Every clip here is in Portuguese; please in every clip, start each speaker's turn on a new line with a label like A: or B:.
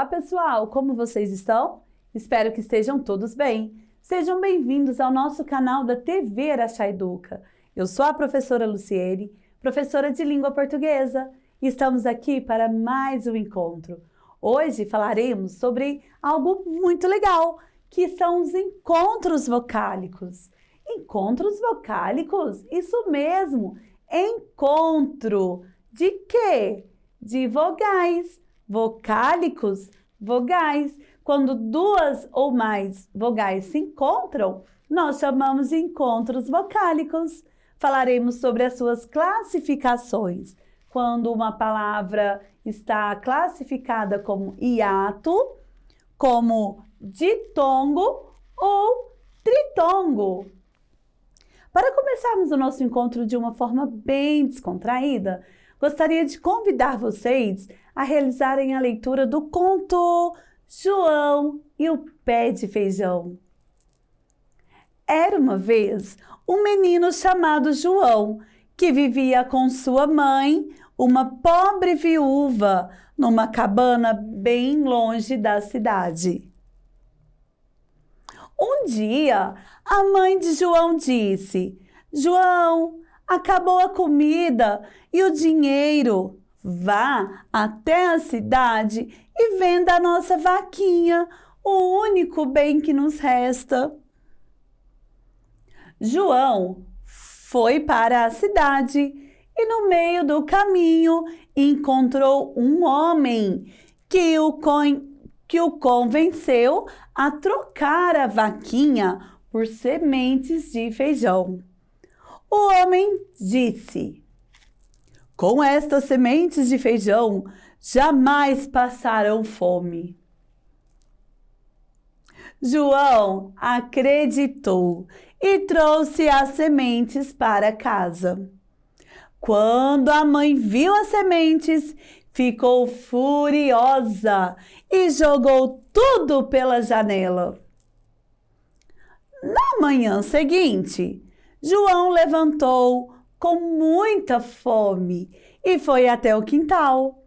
A: Olá, pessoal! Como vocês estão? Espero que estejam todos bem. Sejam bem-vindos ao nosso canal da TV Araxá Educa. Eu sou a professora Luciene, professora de língua portuguesa, e estamos aqui para mais um encontro. Hoje falaremos sobre algo muito legal, que são os encontros vocálicos. Encontros vocálicos? Isso mesmo! Encontro! De quê? De vogais. Vocálicos, vogais. Quando duas ou mais vogais se encontram, nós chamamos de encontros vocálicos. Falaremos sobre as suas classificações. Quando uma palavra está classificada como hiato, como ditongo ou tritongo. Para começarmos o nosso encontro de uma forma bem descontraída, gostaria de convidar vocês a realizarem a leitura do conto João e o Pé de Feijão. Era uma vez um menino chamado João, que vivia com sua mãe, uma pobre viúva, numa cabana bem longe da cidade. Um dia, a mãe de João disse: João, acabou a comida e o dinheiro. Vá até a cidade e venda a nossa vaquinha, o único bem que nos resta. João foi para a cidade e no meio do caminho encontrou um homem que o convenceu a trocar a vaquinha por sementes de feijão. O homem disse: com estas sementes de feijão, jamais passarão fome. João acreditou e trouxe as sementes para casa. Quando a mãe viu as sementes, ficou furiosa e jogou tudo pela janela. Na manhã seguinte, João levantou com muita fome e foi até o quintal.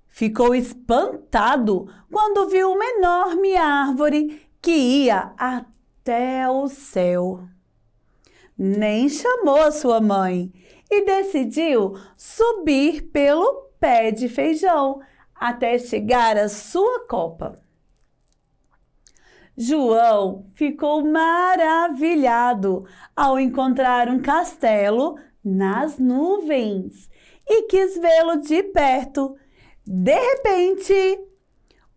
A: Ficou espantado quando viu uma enorme árvore que ia até o céu. Nem chamou a sua mãe e decidiu subir pelo pé de feijão até chegar à sua copa. João ficou maravilhado ao encontrar um castelo nas nuvens e quis vê-lo de perto. De repente,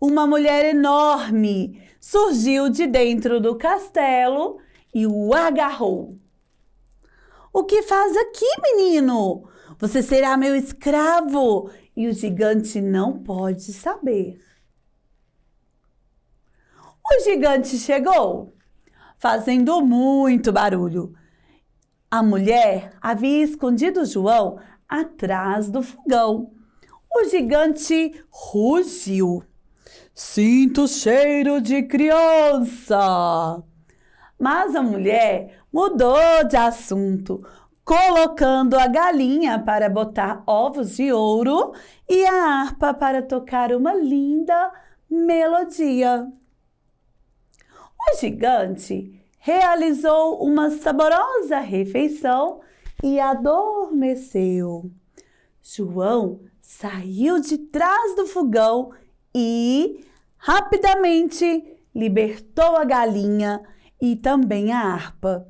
A: uma mulher enorme surgiu de dentro do castelo e o agarrou. O que faz aqui, menino? Você será meu escravo e o gigante não pode saber. O gigante chegou, fazendo muito barulho. A mulher havia escondido João atrás do fogão. O gigante rugiu. Sinto cheiro de criança. Mas a mulher mudou de assunto, colocando a galinha para botar ovos de ouro e a harpa para tocar uma linda melodia. O gigante realizou uma saborosa refeição e adormeceu. João saiu de trás do fogão e, rapidamente, libertou a galinha e também a harpa.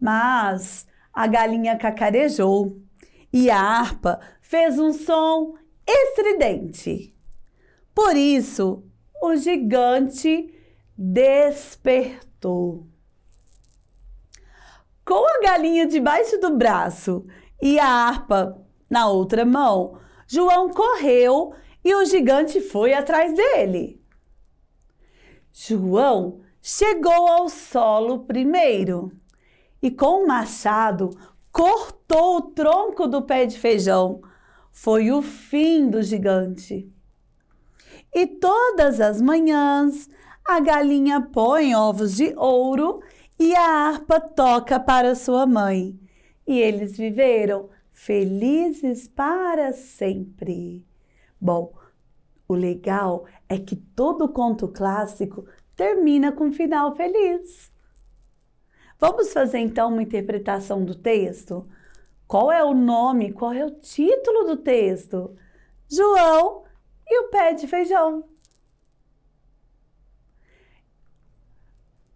A: Mas a galinha cacarejou e a harpa fez um som estridente. Por isso, o gigante despertou. Com a galinha debaixo do braço e a harpa na outra mão, João correu e o gigante foi atrás dele. João chegou ao solo primeiro e com o machado cortou o tronco do pé de feijão. Foi o fim do gigante. E todas as manhãs a galinha põe ovos de ouro e a harpa toca para sua mãe. E eles viveram felizes para sempre. Bom, O legal é que todo conto clássico termina com um final feliz. Vamos fazer então uma interpretação do texto? Qual é o nome, qual é o título do texto? João e o pé de feijão.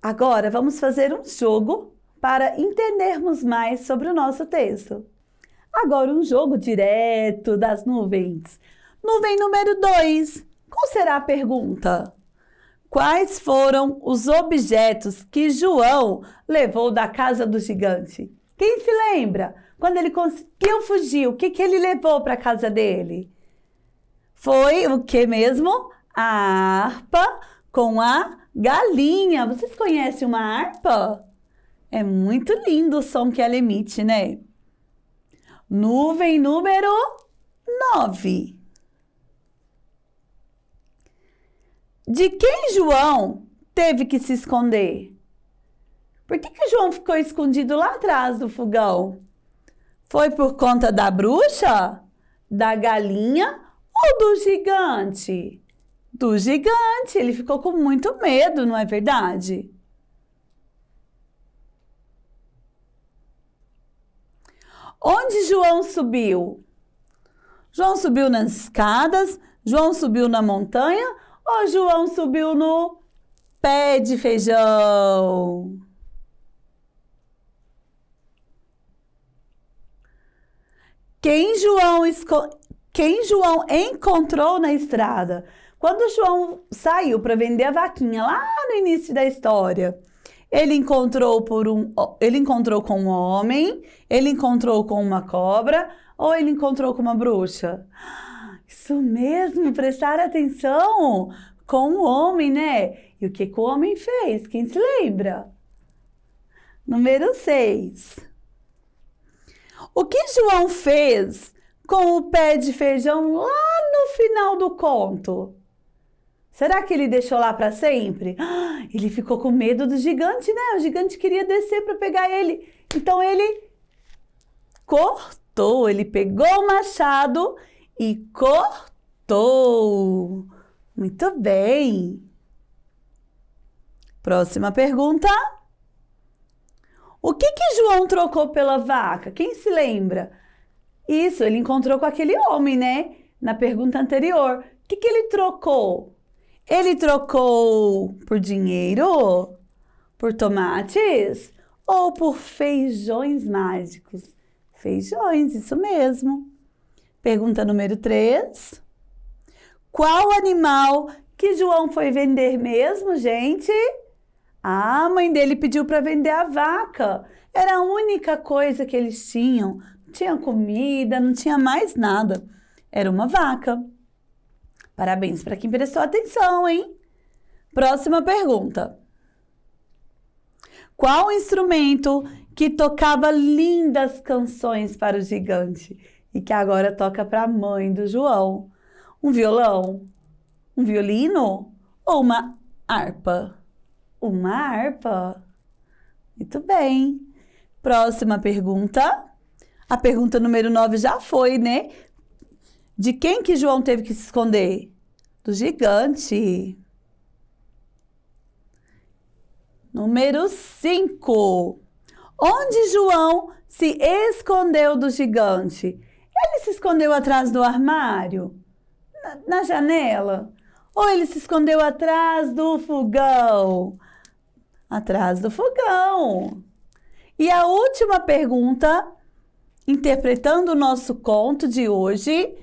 A: Agora vamos fazer um jogo para entendermos mais sobre o nosso texto. Agora um jogo direto das nuvens. Nuvem número 2. Qual será a pergunta? Quais foram os objetos que João levou da casa do gigante? Quem se lembra? Quando ele conseguiu fugir, o que ele levou para a casa dele? Foi o que mesmo? A harpa com a galinha. Vocês conhecem uma harpa? É muito lindo o som que ela emite, né? Nuvem número 9. De quem João teve que se esconder? Por que João ficou escondido lá atrás do fogão? Foi por conta da bruxa, da galinha ou do gigante? Do gigante, ele ficou com muito medo, não é verdade? Onde João subiu? João subiu nas escadas? João subiu na montanha? Ou João subiu no pé de feijão? Quem João encontrou na estrada? Quando João saiu para vender a vaquinha lá no início da história, ele encontrou com um homem, ele encontrou com uma cobra ou ele encontrou com uma bruxa? Isso mesmo, prestar atenção, com um homem, né? E o que o homem fez? Quem se lembra? Número 6. O que João fez com o pé de feijão lá no final do conto? Será que ele deixou lá para sempre? Ele ficou com medo do gigante, né? O gigante queria descer para pegar ele. Então ele cortou, ele pegou o machado e cortou. Muito bem. Próxima pergunta. O que João trocou pela vaca? Quem se lembra? Isso, ele encontrou com aquele homem, né? Na pergunta anterior. O que ele trocou? Ele trocou por dinheiro? Por tomates? Ou por feijões mágicos? Feijões, isso mesmo. Pergunta número 3. Qual animal que João foi vender mesmo, gente? A mãe dele pediu para vender a vaca. Era a única coisa que eles tinham. Não tinha comida, não tinha mais nada. Era uma vaca. Parabéns para quem prestou atenção, hein? Próxima pergunta. Qual instrumento que tocava lindas canções para o gigante e que agora toca para a mãe do João? Um violão? Um violino? Ou uma harpa? Uma harpa. Muito bem. Próxima pergunta. A pergunta número 9 já foi, né? De quem que João teve que se esconder? Do gigante. Número 5. Onde João se escondeu do gigante? Ele se escondeu atrás do armário? Na janela? Ou ele se escondeu atrás do fogão? Atrás do fogão. E a última pergunta, interpretando o nosso conto de hoje,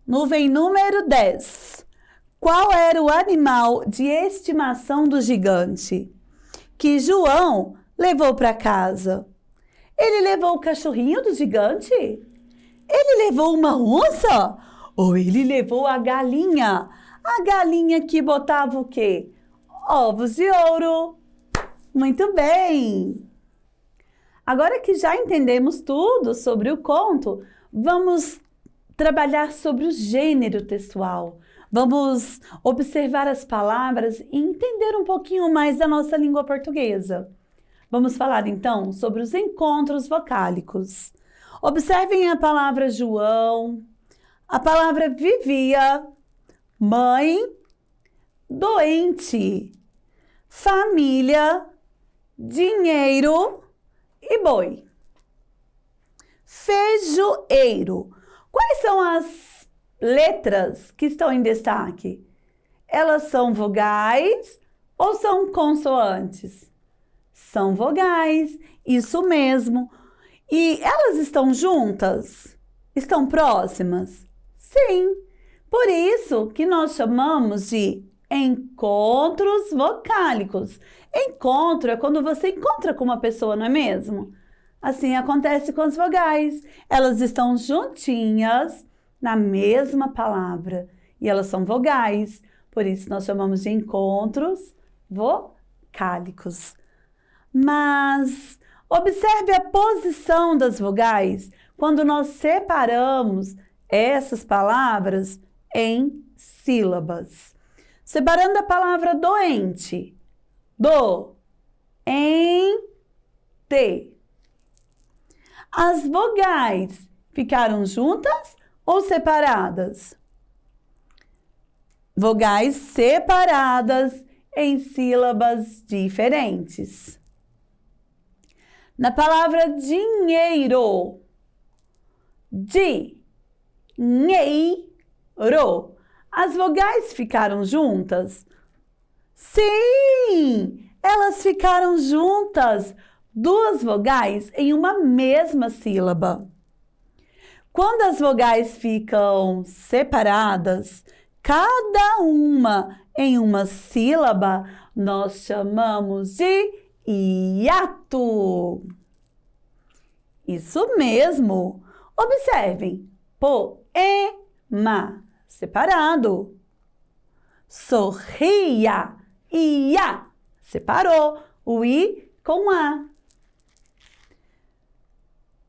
A: nuvem número 10. Qual era o animal de estimação do gigante que João levou para casa? Ele levou o cachorrinho do gigante? Ele levou uma onça? Ou ele levou a galinha? A galinha que botava o quê? Ovos de ouro. Muito bem! Agora que já entendemos tudo sobre o conto, vamos trabalhar sobre o gênero textual. Vamos observar as palavras e entender um pouquinho mais da nossa língua portuguesa. Vamos falar então sobre os encontros vocálicos. Observem a palavra João, a palavra vivia, mãe, doente, família, dinheiro e boi. Feijoeiro. Quais são as letras que estão em destaque? Elas são vogais ou são consoantes? São vogais, isso mesmo. E elas estão juntas? Estão próximas? Sim. Por isso que nós chamamos de encontros vocálicos. Encontro é quando você encontra com uma pessoa, não é mesmo? Assim acontece com as vogais. Elas estão juntinhas na mesma palavra e elas são vogais. Por isso nós chamamos de encontros vocálicos. Mas observe a posição das vogais quando nós separamos essas palavras em sílabas. Separando a palavra doente, do, em, te. As vogais ficaram juntas ou separadas? Vogais separadas em sílabas diferentes. Na palavra dinheiro, dinheiro, as vogais ficaram juntas? Sim, elas ficaram juntas. Duas vogais em uma mesma sílaba. Quando as vogais ficam separadas, cada uma em uma sílaba, nós chamamos de hiato. Isso mesmo. Observem. Poema, separado. Sorria, ia, separou. O i com a.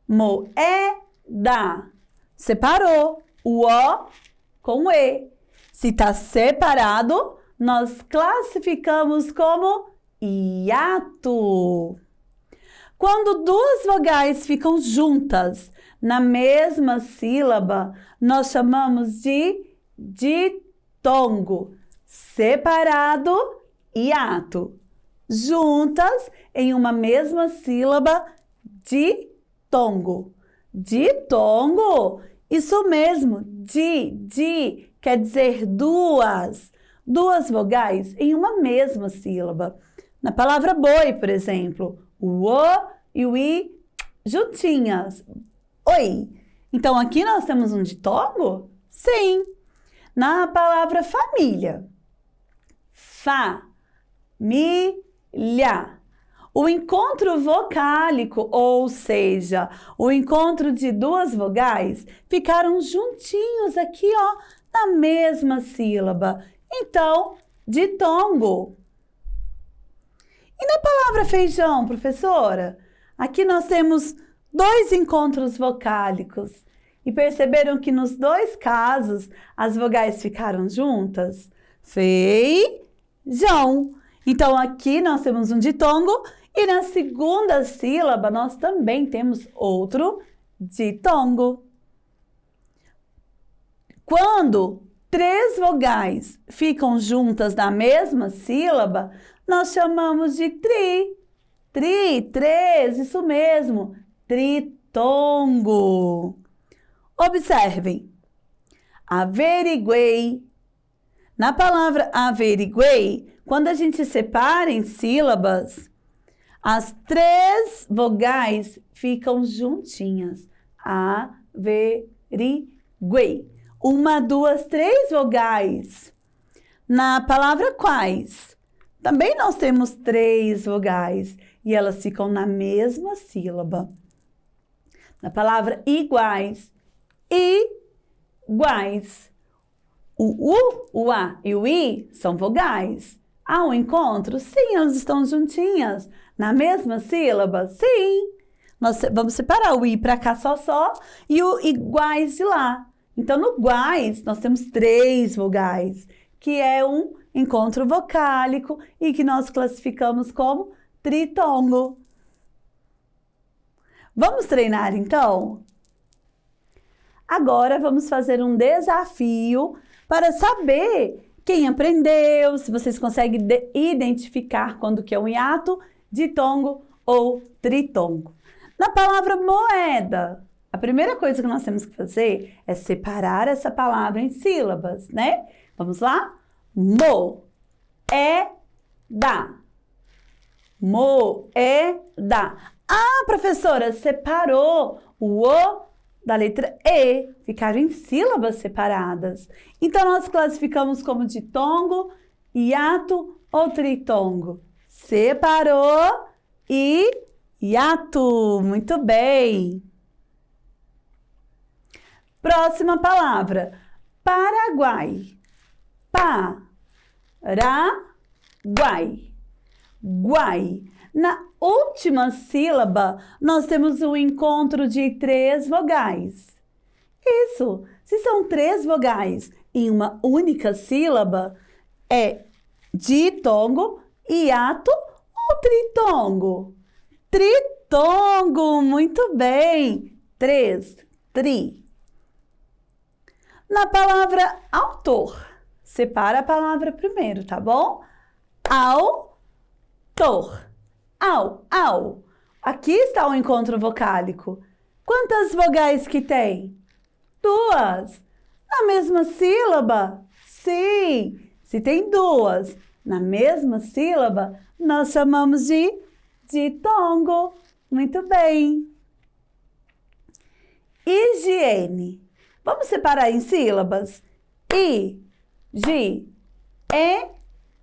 A: Moeda, separou o O com o E. Se está separado, nós classificamos como hiato. Quando duas vogais ficam juntas na mesma sílaba, nós chamamos de ditongo. Separado, hiato. Juntas em uma mesma sílaba, ditongo. Ditongo, isso mesmo, di, quer dizer duas vogais em uma mesma sílaba. Na palavra boi, por exemplo, o O e o I juntinhas, oi. Então, aqui nós temos um ditongo? Sim. Na palavra família, família. O encontro vocálico, ou seja, o encontro de duas vogais, ficaram juntinhos aqui, ó, na mesma sílaba. Então, ditongo. E na palavra feijão, professora? Aqui nós temos dois encontros vocálicos. E perceberam que nos dois casos as vogais ficaram juntas? Feijão. Então, aqui nós temos um ditongo. E na segunda sílaba, nós também temos outro ditongo. Quando três vogais ficam juntas na mesma sílaba, nós chamamos de três, isso mesmo, tritongo. Observem, averiguei. Na palavra averiguei, quando a gente separa em sílabas, as três vogais ficam juntinhas. Averiguei. Uma, duas, três vogais. Na palavra quais? Também nós temos três vogais e elas ficam na mesma sílaba. Na palavra iguais, iguais. O U, o A e o I são vogais. Há um encontro? Sim, elas estão juntinhas. Na mesma sílaba? Sim. Nós vamos separar o I para cá só e o iguais de lá. Então, no iguais, nós temos três vogais, que é um encontro vocálico e que nós classificamos como tritongo. Vamos treinar, então? Agora, vamos fazer um desafio para saber quem aprendeu, se vocês conseguem identificar quando que é um hiato, ditongo ou tritongo. Na palavra moeda, a primeira coisa que nós temos que fazer é separar essa palavra em sílabas, né? Vamos lá? Moeda. Moeda. Ah, professora, separou o O da letra E, ficaram em sílabas separadas. Então, nós classificamos como ditongo, hiato ou tritongo. Separou e hiato. Muito bem. Próxima palavra, Paraguai. Paraguai. Guai. Na última sílaba, nós temos um encontro de 3 vogais. Isso! Se são 3 vogais em uma única sílaba, é ditongo, hiato ou tritongo? Tritongo! Muito bem! 3, tri. Na palavra autor, separa a palavra primeiro, tá bom? Autor. Au. Aqui está o encontro vocálico. Quantas vogais que tem? 2. Na mesma sílaba? Sim. Se tem 2 na mesma sílaba, nós chamamos de ditongo. Muito bem. Higiene. Vamos separar em sílabas? I, G, E,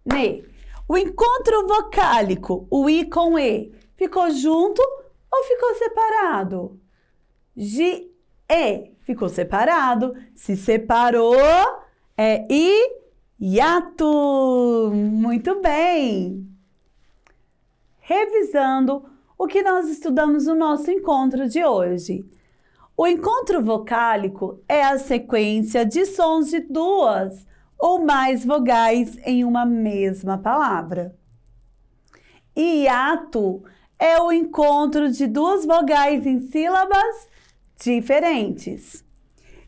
A: N. O encontro vocálico, o I com E, ficou junto ou ficou separado? G, E, ficou separado. Se separou, é I, hiato. Muito bem. Revisando o que nós estudamos no nosso encontro de hoje. O encontro vocálico é a sequência de sons de 2 ou mais vogais em uma mesma palavra. Hiato é o encontro de 2 vogais em sílabas diferentes.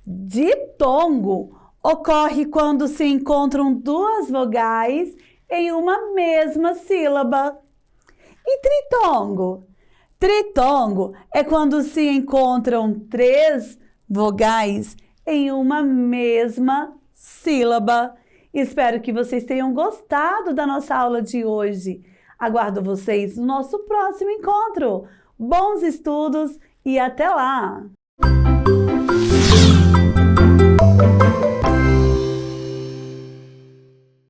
A: Ditongo ocorre quando se encontram 2 vogais em uma mesma sílaba. E tritongo? Tritongo é quando se encontram 3 vogais em uma mesma sílaba. Espero que vocês tenham gostado da nossa aula de hoje. Aguardo vocês no nosso próximo encontro. Bons estudos e até lá!